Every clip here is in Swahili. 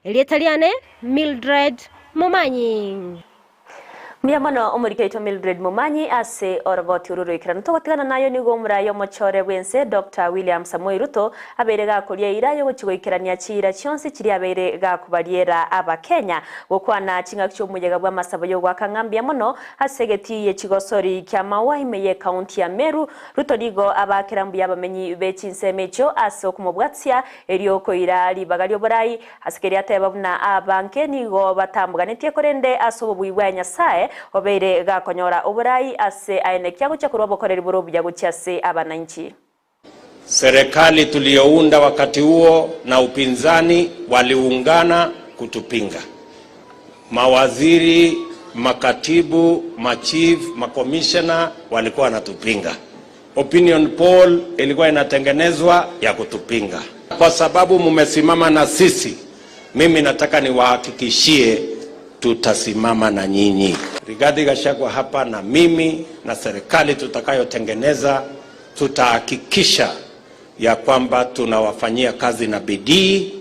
Elietaliane Mildred Momanyi. Miamano omurikaito Mildred Momanyi ase orogoti ururu ikirano togotigana nayo nigo murayo mochore bwense Dr. William Samoei Ruto abere gakoria irayo gochigoikerania chira chionse chiri abere gakubariera aba Kenya gokwana chinga cy'umuyega bwa masabo yo gwakangambia mono hasegeti ye chigosori kya Mawaime ye county ya Meru. Ruto nigo abakerambuya bamenyi bechinsemecho ase okumubwatsia erioko ira libagalyo borai hasikeri atebabuna abanke nigo batambuganetie korende asobo bwibwa Nyasaye obeire gakonyora oburai ase aenekia gucha kurobokorera buru bya guchase abananchi. Serikali tuliyounda wakati huo na upinzani waliungana kutupinga. Mawaziri, makatibu, machief, makomishona walikuwa wanatupinga. Opinion poll ilikuwa inatengenezwa ya kutupinga. Kwa sababu mumesimama na sisi, mimi nataka niwahakikishie tutasimama na nyinyi. Rigathi Gachagua hapa na mimi na serikali tutakayotengeneza tutahakikisha ya kwamba tunawafanyia kazi na bidii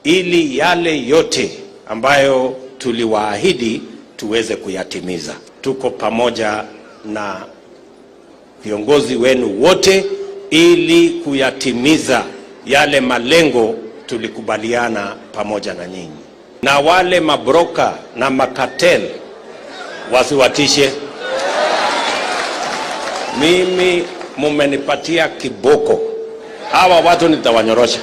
ili yale yote ambayo tuliwaahidi tuweze kuyatimiza. Tuko pamoja na viongozi wenu wote ili kuyatimiza yale malengo tulikubaliana pamoja na nyinyi. Na wale mabroka na makatel wasiwatishe. Mimi mumenipatia kiboko. Hawa watu nitawanyorosha.